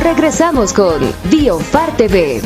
Regresamos con Biofar TV.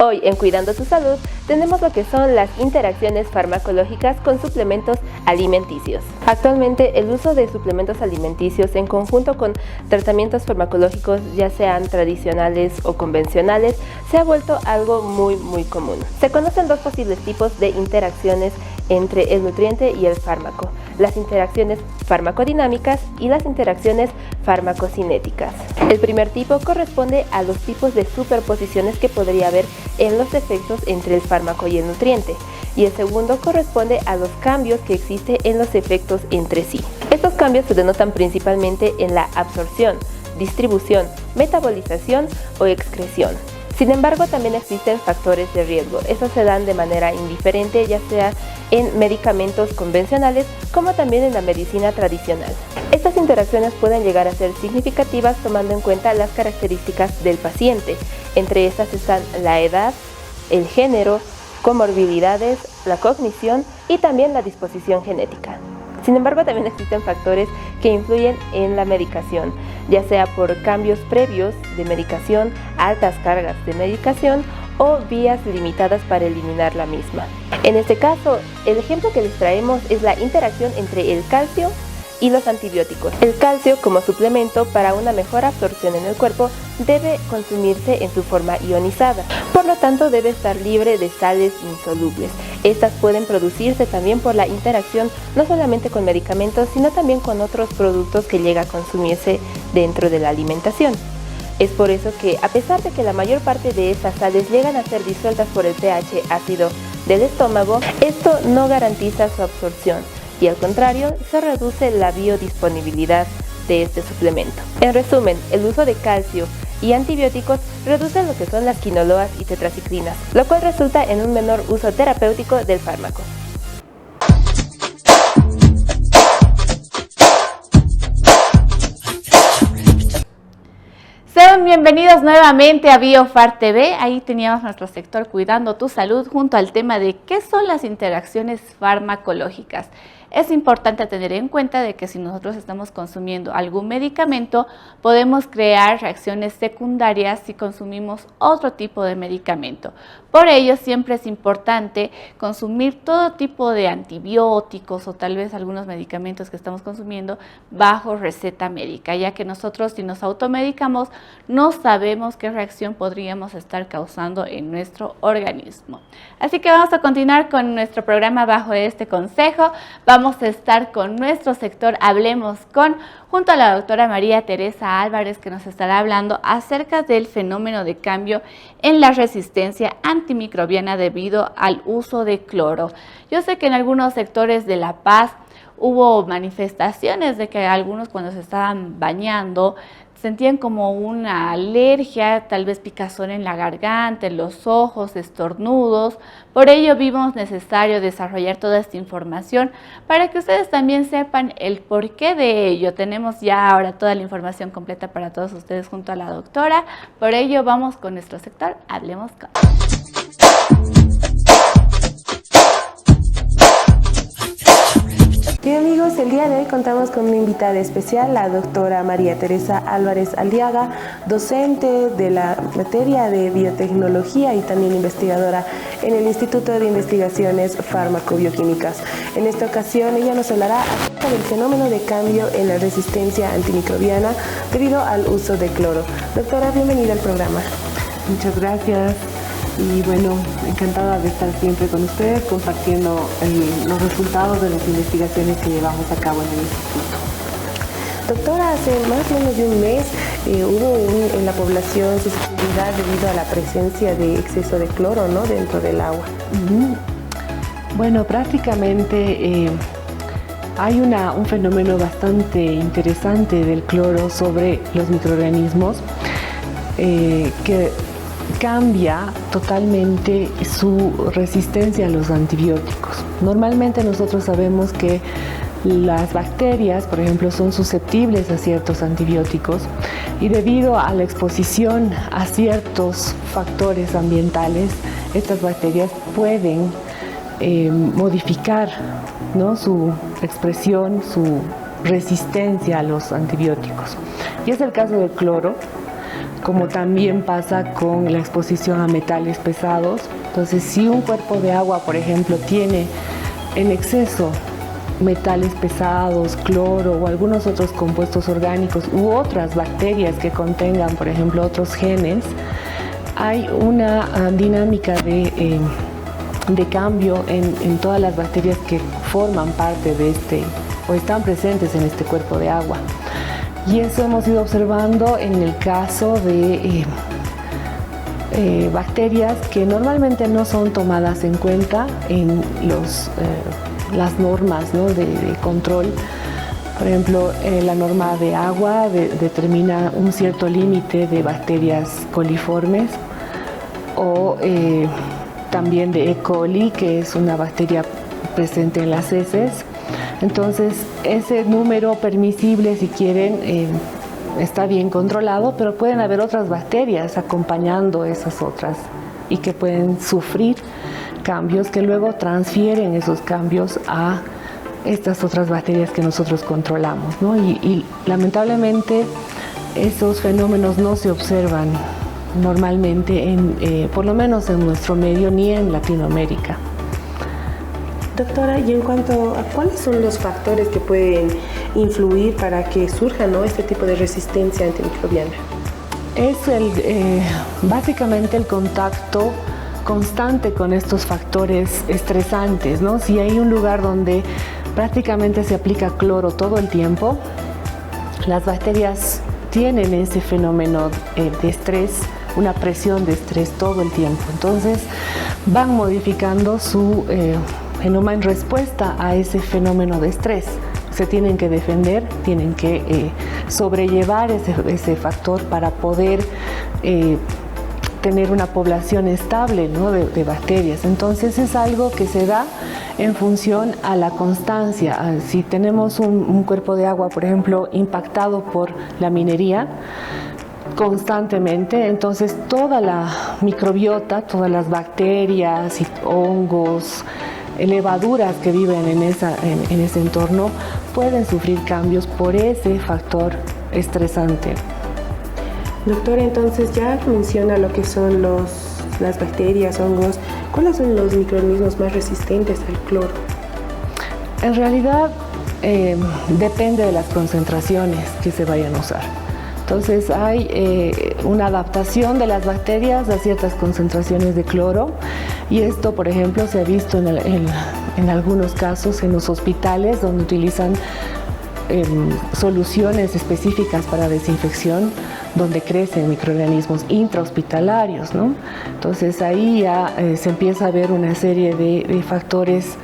Hoy en Cuidando tu Salud tenemos lo que son las interacciones farmacológicas con suplementos alimenticios. Actualmente el uso de suplementos alimenticios en conjunto con tratamientos farmacológicos, ya sean tradicionales o convencionales, se ha vuelto algo muy común. Se conocen dos posibles tipos de interacciones entre el nutriente y el fármaco: las interacciones farmacodinámicas y las interacciones farmacocinéticas. El primer tipo corresponde a los tipos de superposiciones que podría haber en los efectos entre el fármaco y el nutriente, y el segundo corresponde a los cambios que existen en los efectos entre sí. Estos cambios se denotan principalmente en la absorción, distribución, metabolización o excreción. Sin embargo, también existen factores de riesgo. Estos se dan de manera indiferente, ya sea en medicamentos convencionales como también en la medicina tradicional. Estas interacciones pueden llegar a ser significativas tomando en cuenta las características del paciente. Entre estas están la edad, el género, comorbilidades, la cognición y también la disposición genética. Sin embargo, también existen factores que influyen en la medicación, ya sea por cambios previos de medicación, altas cargas de medicación o vías limitadas para eliminar la misma. En este caso, el ejemplo que les traemos es la interacción entre el calcio y los antibióticos. El calcio, como suplemento para una mejor absorción en el cuerpo, debe consumirse en su forma ionizada. Por lo tanto, debe estar libre de sales insolubles. Estas pueden producirse también por la interacción no solamente con medicamentos, sino también con otros productos que llega a consumirse dentro de la alimentación. Es por eso que, a pesar de que la mayor parte de estas sales llegan a ser disueltas por el pH ácido del estómago, esto no garantiza su absorción, y al contrario, se reduce la biodisponibilidad de este suplemento. En resumen, el uso de calcio y antibióticos reduce lo que son las quinoloas y tetraciclinas, lo cual resulta en un menor uso terapéutico del fármaco. Sean bienvenidos nuevamente a Biofar TV. Ahí teníamos nuestro sector Cuidando tu Salud junto al tema de qué son las interacciones farmacológicas. Es importante tener en cuenta de que si nosotros estamos consumiendo algún medicamento, podemos crear reacciones secundarias si consumimos otro tipo de medicamento. Por ello, siempre es importante consumir todo tipo de antibióticos o tal vez algunos medicamentos que estamos consumiendo bajo receta médica, ya que nosotros, si nos automedicamos, no sabemos qué reacción podríamos estar causando en nuestro organismo. Así que vamos a continuar con nuestro programa bajo este consejo. Vamos a estar con nuestro sector Hablemos con, junto a la doctora María Teresa Álvarez, que nos estará hablando acerca del fenómeno de cambio en la resistencia antimicrobiana debido al uso de cloro. Yo sé que en algunos sectores de La Paz hubo manifestaciones de que algunos, cuando se estaban bañando, sentían como una alergia, tal vez picazón en la garganta, en los ojos, estornudos. Por ello vimos necesario desarrollar toda esta información para que ustedes también sepan el porqué de ello. Tenemos ya ahora toda la información completa para todos ustedes junto a la doctora. Por ello vamos con nuestro sector Hablemos con. Bien amigos, el día de hoy contamos con una invitada especial, la doctora María Teresa Álvarez Aliaga, docente de la materia de biotecnología y también investigadora en el Instituto de Investigaciones Fármaco-Bioquímicas. En esta ocasión ella nos hablará acerca del fenómeno de cambio en la resistencia antimicrobiana debido al uso de cloro. Doctora, bienvenida al programa. Muchas gracias. Y bueno, encantada de estar siempre con ustedes compartiendo los resultados de las investigaciones que llevamos a cabo en el instituto. Doctora, hace más o menos de un mes hubo en la población susceptibilidad debido a la presencia de exceso de cloro, ¿no?, dentro del agua. Bueno, prácticamente hay un fenómeno bastante interesante del cloro sobre los microorganismos que cambia totalmente su resistencia a los antibióticos. Normalmente nosotros sabemos que las bacterias, por ejemplo, son susceptibles a ciertos antibióticos y debido a la exposición a ciertos factores ambientales, estas bacterias pueden modificar, ¿no?, su expresión, su resistencia a los antibióticos. Y es el caso del cloro, como también pasa con la exposición a metales pesados. Entonces, si un cuerpo de agua, por ejemplo, tiene en exceso metales pesados, cloro o algunos otros compuestos orgánicos u otras bacterias que contengan, por ejemplo, otros genes, hay una dinámica de cambio en todas las bacterias que forman parte de o están presentes en este cuerpo de agua. Y eso hemos ido observando en el caso de bacterias que normalmente no son tomadas en cuenta en las normas, ¿no?, de control. Por ejemplo, la norma de agua determina un cierto límite de bacterias coliformes, o también de E. coli, que es una bacteria presente en las heces. Entonces, ese número permisible, si quieren, está bien controlado, pero pueden haber otras bacterias acompañando esas otras y que pueden sufrir cambios que luego transfieren esos cambios a estas otras bacterias que nosotros controlamos, ¿no? Y lamentablemente esos fenómenos no se observan normalmente, por lo menos en nuestro medio, ni en Latinoamérica. Doctora, y en cuanto a cuáles son los factores que pueden influir para que surja, ¿no?, este tipo de resistencia antimicrobiana? Es básicamente el contacto constante con estos factores estresantes, ¿no? Si hay un lugar donde prácticamente se aplica cloro todo el tiempo, las bacterias tienen ese fenómeno de estrés, una presión de estrés todo el tiempo. Entonces van modificando su genoma en respuesta a ese fenómeno de estrés. Se tienen que defender, tienen que sobrellevar ese factor para poder tener una población estable, ¿no?, de bacterias. Entonces es algo que se da en función a la constancia. Si tenemos un cuerpo de agua, por ejemplo, impactado por la minería constantemente, entonces toda la microbiota, todas las bacterias y hongos, levaduras que viven en ese entorno pueden sufrir cambios por ese factor estresante. Doctora, entonces ya menciona lo que son las bacterias, hongos. ¿Cuáles son los microorganismos más resistentes al cloro? En realidad depende de las concentraciones que se vayan a usar. Entonces hay una adaptación de las bacterias a ciertas concentraciones de cloro, y esto, por ejemplo, se ha visto en algunos casos en los hospitales donde utilizan soluciones específicas para desinfección, donde crecen microorganismos intrahospitalarios, ¿no? Entonces ahí ya se empieza a ver una serie de factores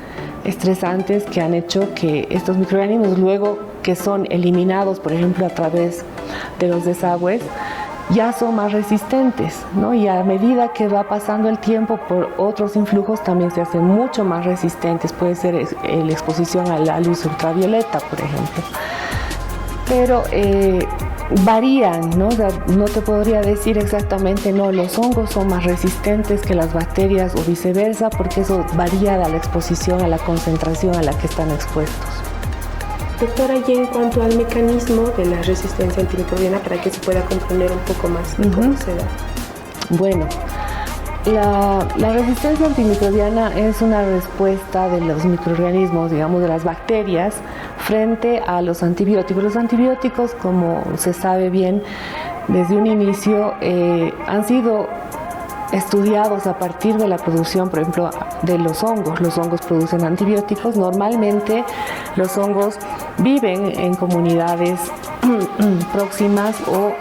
estresantes que han hecho que estos microorganismos, luego que son eliminados, por ejemplo, a través de los desagües, ya son más resistentes, ¿no? Y a medida que va pasando el tiempo por otros influjos también se hacen mucho más resistentes. Puede ser la exposición a la luz ultravioleta, por ejemplo. Pero varían, ¿no? O sea, no te podría decir exactamente, no, los hongos son más resistentes que las bacterias o viceversa, porque eso varía de la exposición, a la concentración a la que están expuestos. Doctora, y en cuanto al mecanismo de la resistencia antimicrobiana, para que se pueda comprender un poco más de cómo se da. Bueno, la resistencia antimicrobiana es una respuesta de los microorganismos, digamos, de las bacterias, frente a los antibióticos. Los antibióticos, como se sabe bien, desde un inicio han sido estudiados a partir de la producción, por ejemplo, de los hongos. Los hongos producen antibióticos. Normalmente los hongos viven en comunidades próximas o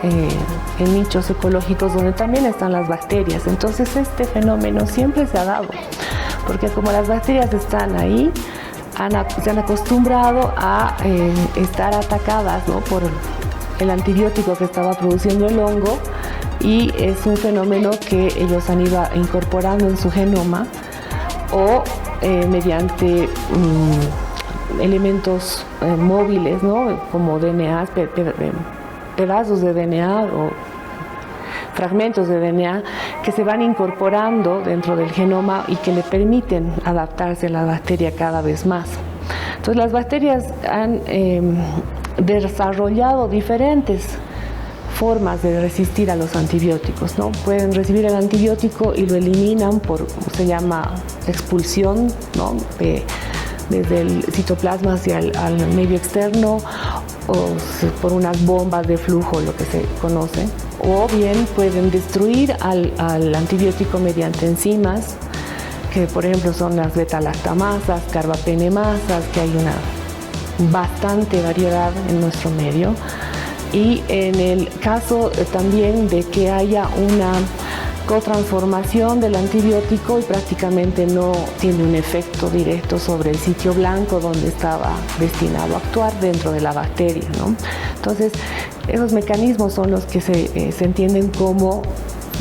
en nichos ecológicos donde también están las bacterias. Entonces este fenómeno siempre se ha dado, porque como las bacterias están ahí, se han acostumbrado a estar atacadas, ¿no?, por el antibiótico que estaba produciendo el hongo, y es un fenómeno que ellos han ido incorporando en su genoma o mediante elementos móviles, ¿no?, como DNA, pedazos de DNA o fragmentos de DNA que se van incorporando dentro del genoma y que le permiten adaptarse a la bacteria cada vez más. Entonces las bacterias han desarrollado diferentes formas de resistir a los antibióticos, ¿no? Pueden recibir el antibiótico y lo eliminan por, se llama expulsión, ¿no? Desde el citoplasma hacia al medio externo, o por unas bombas de flujo, lo que se conoce, o bien pueden destruir al antibiótico mediante enzimas, que por ejemplo son las beta-lactamasas, carbapenemasas, que hay una bastante variedad en nuestro medio. Y en el caso también de que haya una cotransformación del antibiótico y prácticamente no tiene un efecto directo sobre el sitio blanco donde estaba destinado a actuar dentro de la bacteria, ¿no? Entonces, esos mecanismos son los que se entienden como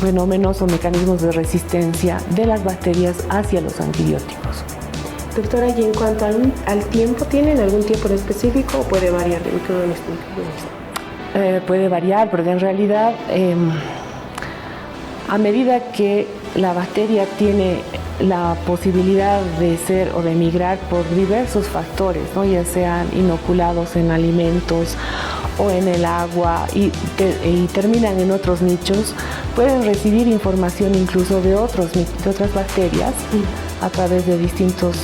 fenómenos o mecanismos de resistencia de las bacterias hacia los antibióticos. Doctora, y en cuanto al tiempo, ¿tienen algún tiempo en específico o puede variar de microorganismo? Puede variar, porque en realidad a medida que la bacteria tiene la posibilidad de ser o de migrar por diversos factores, ¿no? Ya sean inoculados en alimentos o en el agua y terminan en otros nichos, pueden recibir información incluso de otras bacterias a través de distintas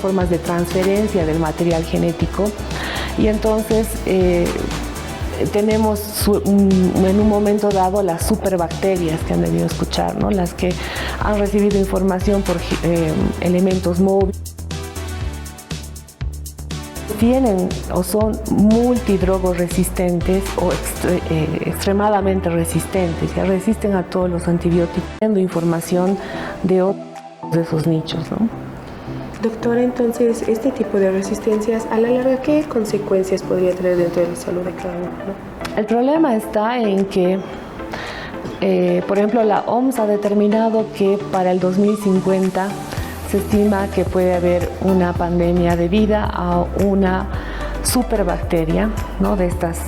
formas de transferencia del material genético, y entonces tenemos en un momento dado las superbacterias que han debido escuchar, ¿no? Las que han recibido información por elementos móviles, tienen o son multidrogos resistentes o extremadamente resistentes, ya resisten a todos los antibióticos, teniendo información de otros de esos nichos, ¿no? Doctora, entonces, este tipo de resistencias, a la larga, ¿qué consecuencias podría traer dentro de la salud de cada uno, ¿no? El problema está en que, por ejemplo, la OMS ha determinado que para el 2050 se estima que puede haber una pandemia debida a una superbacteria, ¿no? De estas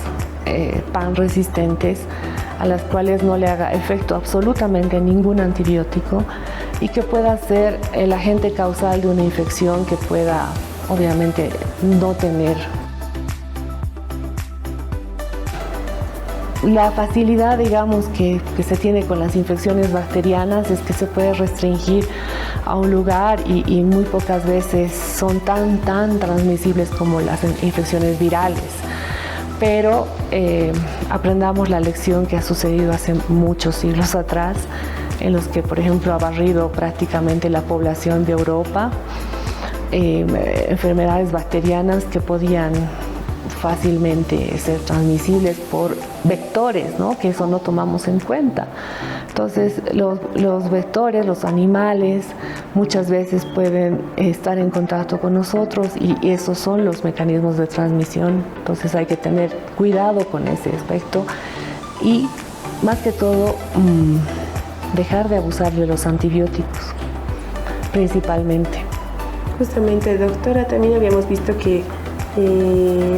pan resistentes, a las cuales no le haga efecto absolutamente ningún antibiótico y que pueda ser el agente causal de una infección que pueda, obviamente, no tener la facilidad, digamos, que se tiene con las infecciones bacterianas, es que se puede restringir a un lugar y muy pocas veces son tan transmisibles como las infecciones virales. Pero aprendamos la lección que ha sucedido hace muchos siglos atrás, en los que, por ejemplo, ha barrido prácticamente la población de Europa, enfermedades bacterianas que podían fácilmente ser transmisibles por vectores, ¿no? Que eso no tomamos en cuenta. Entonces, los vectores, los animales, muchas veces pueden estar en contacto con nosotros y esos son los mecanismos de transmisión. Entonces hay que tener cuidado con ese aspecto y, más que todo, dejar de abusar de los antibióticos, principalmente. Justamente, doctora, también habíamos visto que,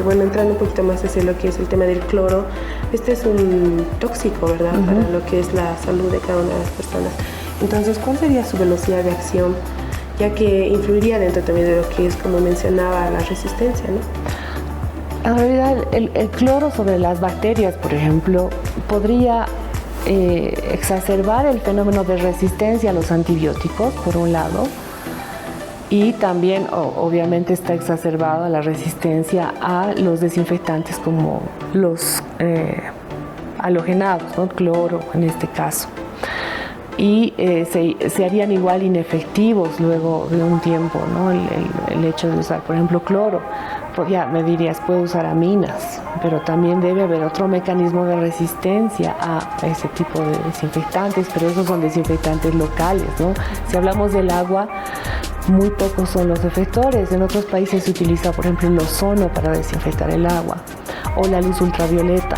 bueno, entrando un poquito más hacia lo que es el tema del cloro, este es un tóxico, ¿verdad? Uh-huh. Para lo que es la salud de cada una de las personas. Entonces, ¿cuál sería su velocidad de acción? Ya que influiría dentro también de lo que es, como mencionaba, la resistencia, ¿no? En realidad, el cloro sobre las bacterias, por ejemplo, podría exacerbar el fenómeno de resistencia a los antibióticos, por un lado, y también obviamente está exacerbada la resistencia a los desinfectantes como los halogenados, ¿no? Cloro en este caso. Y se harían igual inefectivos luego de un tiempo, ¿no? El hecho de usar, por ejemplo, cloro. Ya me dirías, puedo usar aminas, pero también debe haber otro mecanismo de resistencia a ese tipo de desinfectantes, pero esos son desinfectantes locales, ¿no? Si hablamos del agua, muy pocos son los efectores. En otros países se utiliza, por ejemplo, el ozono para desinfectar el agua, o la luz ultravioleta,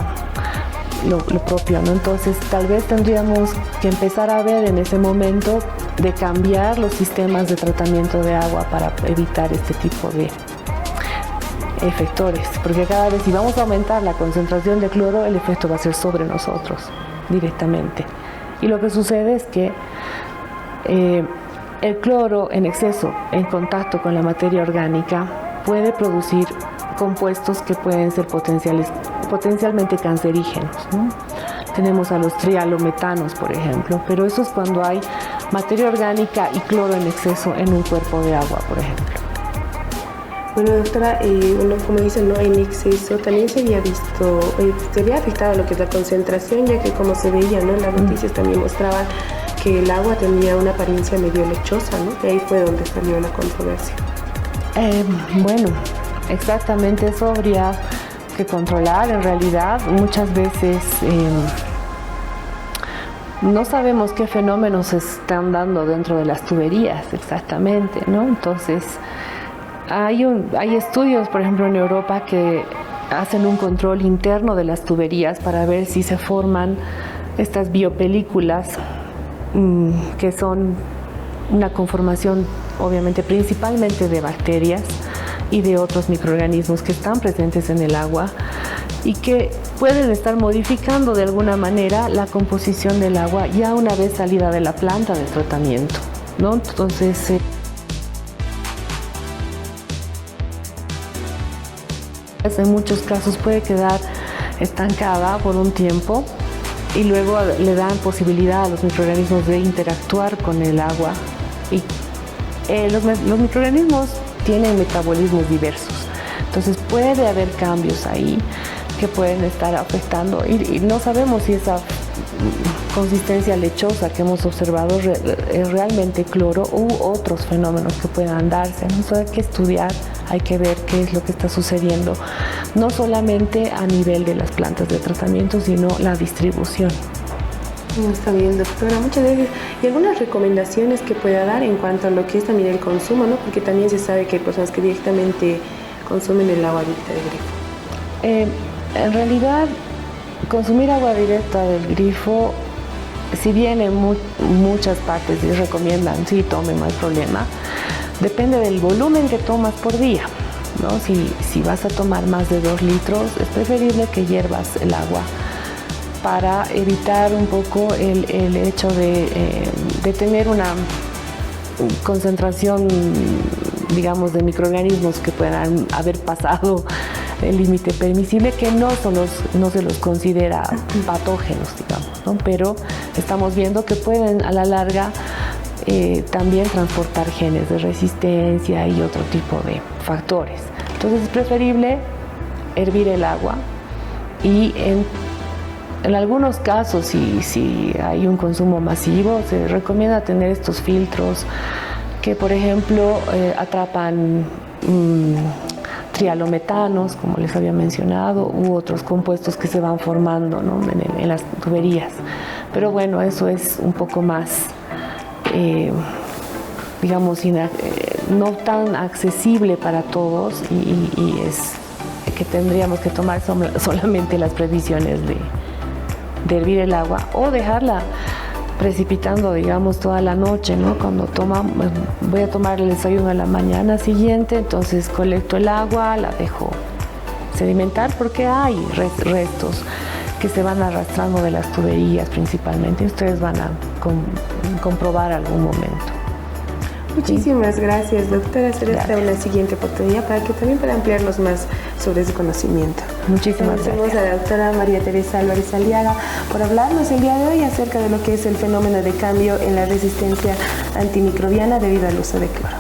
lo propio, ¿no? Entonces, tal vez tendríamos que empezar a ver en ese momento de cambiar los sistemas de tratamiento de agua para evitar este tipo de efectores, porque cada vez si vamos a aumentar la concentración de cloro, el efecto va a ser sobre nosotros. directamente. Y lo que sucede es que el cloro en exceso en contacto con la materia orgánica puede producir compuestos que pueden ser potencialmente cancerígenos, ¿no? Tenemos a los trialometanos, por ejemplo, pero eso es cuando hay materia orgánica y cloro en exceso en un cuerpo de agua, por ejemplo. Bueno, doctora, como dicen, ¿no? En exceso también se había visto, se había afectado lo que es la concentración, ya que como se veía, ¿no? En las noticias también mostraban que el agua tenía una apariencia medio lechosa, ¿no? Y ahí fue donde salió la controversia. Bueno, exactamente, eso habría que controlar. En realidad, muchas veces no sabemos qué fenómenos se están dando dentro de las tuberías exactamente, ¿no? Entonces, hay estudios, por ejemplo, en Europa que hacen un control interno de las tuberías para ver si se forman estas biopelículas que son una conformación, obviamente, principalmente de bacterias y de otros microorganismos que están presentes en el agua y que pueden estar modificando de alguna manera la composición del agua ya una vez salida de la planta de tratamiento, ¿no? Entonces, en muchos casos puede quedar estancada por un tiempo y luego le dan posibilidad a los microorganismos de interactuar con el agua. Y los microorganismos tienen metabolismos diversos, entonces puede haber cambios ahí que pueden estar afectando y no sabemos si esa consistencia lechosa que hemos observado es realmente cloro u otros fenómenos que puedan darse. Eso hay que estudiar, hay que ver qué es lo que está sucediendo, no solamente a nivel de las plantas de tratamiento, sino la distribución. Está bien, doctora, muchas gracias. ¿Y algunas recomendaciones que pueda dar en cuanto a lo que es también el consumo, ¿no? Porque también se sabe que hay personas que directamente consumen el agua directa del grifo. En realidad, consumir agua directa del grifo, si bien en muchas partes les recomiendan, sí, tomen, no hay problema, depende del volumen que tomas por día, ¿no? Si vas a tomar más de 2 litros, es preferible que hiervas el agua para evitar un poco el hecho de tener una concentración, digamos, de microorganismos que puedan haber pasado el límite permisible, que no se los considera patógenos, digamos, ¿no? Pero estamos viendo que pueden a la larga también transportar genes de resistencia y otro tipo de factores. Entonces es preferible hervir el agua y en algunos casos, si hay un consumo masivo, se recomienda tener estos filtros que, por ejemplo, atrapan trialometanos, como les había mencionado, u otros compuestos que se van formando, ¿no? en las tuberías. Pero bueno, eso es un poco más, digamos, no tan accesible para todos y es que tendríamos que tomar solamente las previsiones de hervir el agua o dejarla precipitando, digamos, toda la noche, ¿no? Cuando voy a tomar el desayuno a la mañana siguiente, entonces colecto el agua, la dejo sedimentar porque hay restos que se van arrastrando de las tuberías principalmente. Ustedes van a comprobar algún momento. Muchísimas gracias, doctora. Será hasta una siguiente oportunidad para que también pueda ampliarnos más sobre ese conocimiento. Muchísimas gracias. Agradecemos a la doctora María Teresa Álvarez Aliaga por hablarnos el día de hoy acerca de lo que es el fenómeno de cambio en la resistencia antimicrobiana debido al uso de cloro.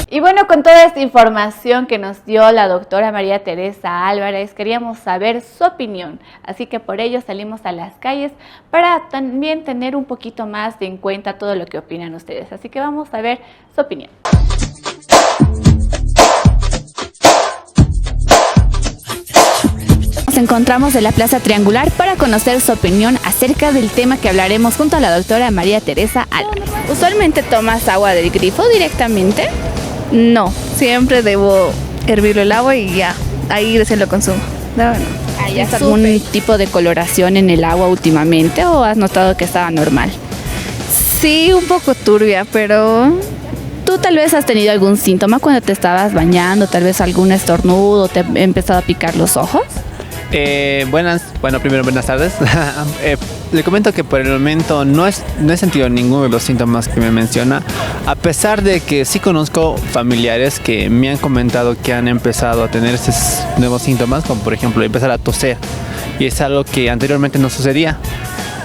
Y bueno, con toda esta información que nos dio la doctora María Teresa Álvarez, queríamos saber su opinión. Así que por ello salimos a las calles para también tener un poquito más de en cuenta todo lo que opinan ustedes. Así que vamos a ver su opinión. Nos encontramos en la Plaza Triangular para conocer su opinión acerca del tema que hablaremos junto a la doctora María Teresa Álvarez. ¿Usualmente tomas agua del grifo directamente? No, siempre debo hervir el agua y ya, ahí recién lo consumo. No. ¿Hay algún tipo de coloración en el agua últimamente o has notado que estaba normal? Sí, un poco turbia, pero ¿Tú tal vez has tenido algún síntoma cuando te estabas bañando? Tal vez algún estornudo, te ha empezado a picar los ojos. Primero buenas tardes. Le comento que por el momento no he sentido ninguno de los síntomas que me menciona, a pesar de que sí conozco familiares que me han comentado que han empezado a tener esos nuevos síntomas, como por ejemplo empezar a toser, y es algo que anteriormente no sucedía.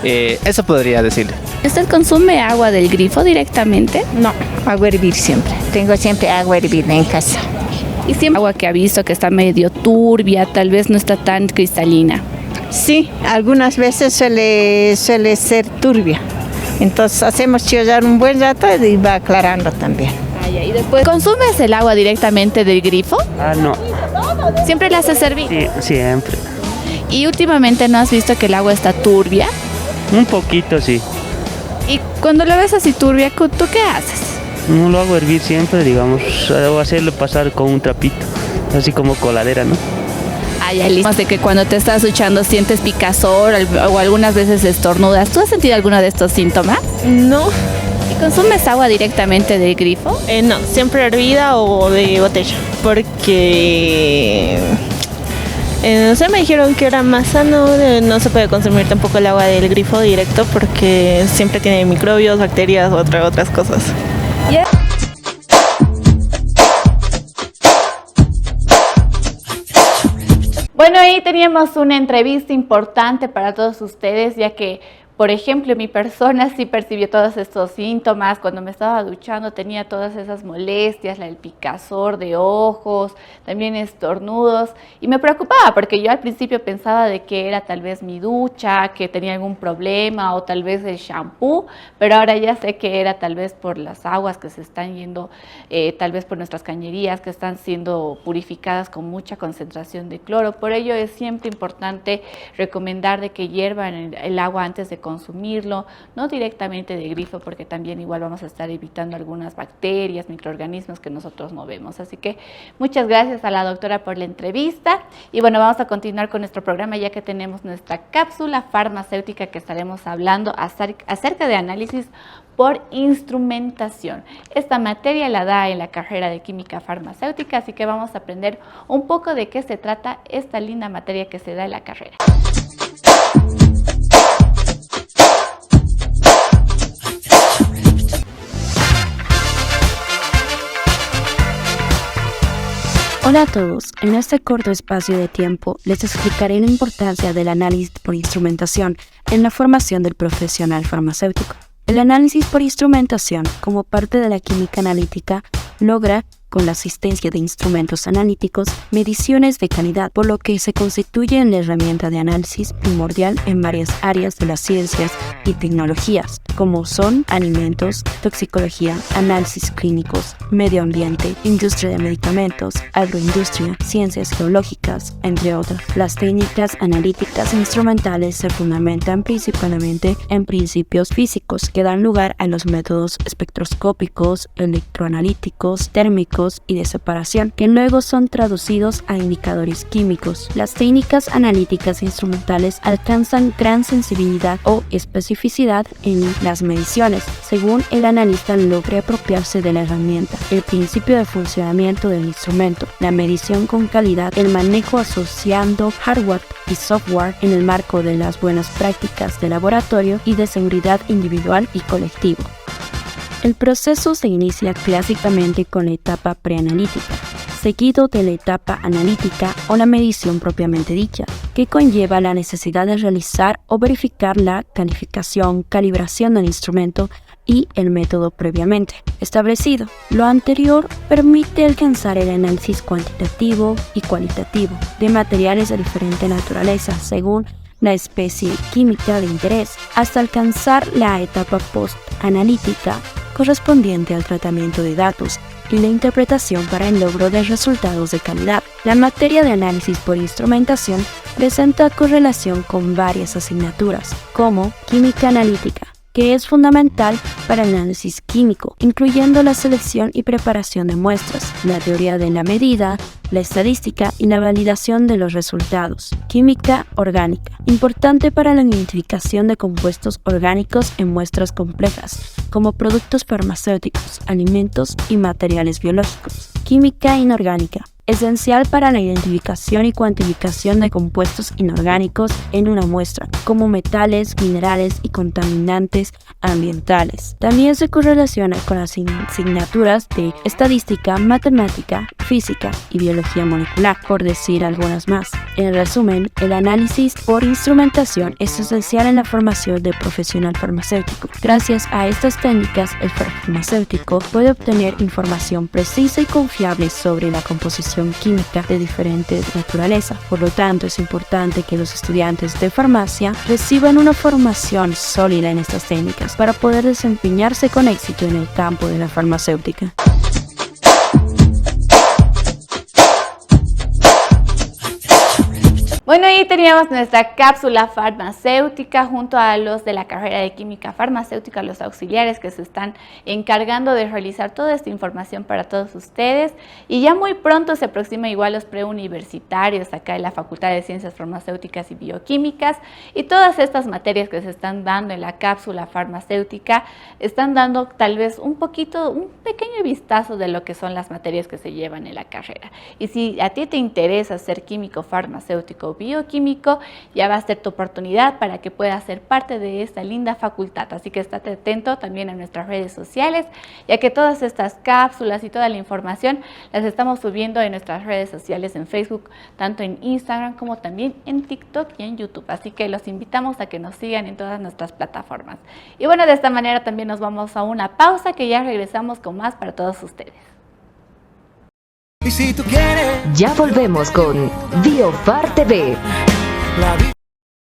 Eso podría decirle. ¿Usted consume agua del grifo directamente? No, agua hervir siempre. Tengo siempre agua hervir en casa. Y siempre agua que ha visto que está medio turbia, tal vez no está tan cristalina. Sí, algunas veces suele ser turbia. Entonces hacemos chillar un buen rato y va aclarando también. Y después, ¿consumes el agua directamente del grifo? No. ¿Siempre la haces servir? Sí, siempre. ¿Y últimamente no has visto que el agua está turbia? Un poquito, sí. Y cuando lo ves así turbia, ¿tú qué haces? No lo hago hervir siempre, digamos, o hacerlo pasar con un trapito, así como coladera, ¿no? Ya listo. De que cuando te estás duchando sientes picazón o algunas veces estornudas. ¿Tú has sentido alguno de estos síntomas? No. ¿Y consumes agua directamente del grifo? No, siempre hervida o de botella, porque no sé, me dijeron que era más sano, no se puede consumir tampoco el agua del grifo directo porque siempre tiene microbios, bacterias, otras cosas. Yeah. Bueno, ahí teníamos una entrevista importante para todos ustedes, ya que, por ejemplo, mi persona sí percibió todos estos síntomas. Cuando me estaba duchando tenía todas esas molestias, el picazor de ojos, también estornudos. Y me preocupaba porque yo al principio pensaba de que era tal vez mi ducha, que tenía algún problema o tal vez el shampoo. Pero ahora ya sé que era tal vez por las aguas que se están yendo, tal vez por nuestras cañerías que están siendo purificadas con mucha concentración de cloro. Por ello es siempre importante recomendar de que hiervan el agua antes de consumirlo, no directamente de grifo, porque también igual vamos a estar evitando algunas bacterias, microorganismos que nosotros no vemos. Así que muchas gracias a la doctora por la entrevista y bueno, vamos a continuar con nuestro programa ya que tenemos nuestra cápsula farmacéutica que estaremos hablando acerca de análisis por instrumentación. Esta materia la da en la carrera de química farmacéutica, así que vamos a aprender un poco de qué se trata esta linda materia que se da en la carrera. Hola a todos, en este corto espacio de tiempo les explicaré la importancia del análisis por instrumentación en la formación del profesional farmacéutico. El análisis por instrumentación, como parte de la química analítica, logra, con la asistencia de instrumentos analíticos, mediciones de calidad, por lo que se constituye en la herramienta de análisis primordial en varias áreas de las ciencias y tecnologías, como son alimentos, toxicología, análisis clínicos, medio ambiente, industria de medicamentos, agroindustria, ciencias geológicas, entre otras. Las técnicas analíticas e instrumentales se fundamentan principalmente en principios físicos que dan lugar a los métodos espectroscópicos, electroanalíticos, térmicos y de separación, que luego son traducidos a indicadores químicos. Las técnicas analíticas e instrumentales alcanzan gran sensibilidad o especificidad en las mediciones, según el analista logre apropiarse de la herramienta, el principio de funcionamiento del instrumento, la medición con calidad, el manejo asociando hardware y software en el marco de las buenas prácticas de laboratorio y de seguridad individual y colectivo. El proceso se inicia clásicamente con la etapa preanalítica, seguido de la etapa analítica o la medición propiamente dicha, que conlleva la necesidad de realizar o verificar la calificación, calibración del instrumento y el método previamente establecido. Lo anterior permite alcanzar el análisis cuantitativo y cualitativo de materiales de diferente naturaleza según la especie química de interés, hasta alcanzar la etapa post-analítica correspondiente al tratamiento de datos y la interpretación para el logro de resultados de calidad. La materia de análisis por instrumentación presenta correlación con varias asignaturas, como química analítica, que es fundamental para el análisis químico, incluyendo la selección y preparación de muestras, la teoría de la medida, la estadística y la validación de los resultados. Química orgánica, importante para la identificación de compuestos orgánicos en muestras complejas, como productos farmacéuticos, alimentos y materiales biológicos. Química inorgánica, esencial para la identificación y cuantificación de compuestos inorgánicos en una muestra, como metales, minerales y contaminantes ambientales. También se correlaciona con las asignaturas de estadística, matemática, física y biología molecular, por decir algunas más. En resumen, el análisis por instrumentación es esencial en la formación del profesional farmacéutico. Gracias a estas técnicas, el farmacéutico puede obtener información precisa y confiable sobre la composición química de diferente naturaleza. Por lo tanto, es importante que los estudiantes de farmacia reciban una formación sólida en estas técnicas para poder desempeñarse con éxito en el campo de la farmacéutica. Bueno, ahí teníamos nuestra cápsula farmacéutica junto a los de la carrera de química farmacéutica, los auxiliares que se están encargando de realizar toda esta información para todos ustedes. Y ya muy pronto se aproxima igual los preuniversitarios acá en la Facultad de Ciencias Farmacéuticas y Bioquímicas, y todas estas materias que se están dando en la cápsula farmacéutica están dando tal vez un pequeño vistazo de lo que son las materias que se llevan en la carrera. Y si a ti te interesa ser químico farmacéutico bioquímico, ya va a ser tu oportunidad para que puedas ser parte de esta linda facultad. Así que estate atento también a nuestras redes sociales, ya que todas estas cápsulas y toda la información las estamos subiendo en nuestras redes sociales en Facebook, tanto en Instagram como también en TikTok y en YouTube. Así que los invitamos a que nos sigan en todas nuestras plataformas. Y bueno, de esta manera también nos vamos a una pausa, que ya regresamos con más para todos ustedes. Ya volvemos con Biofar TV.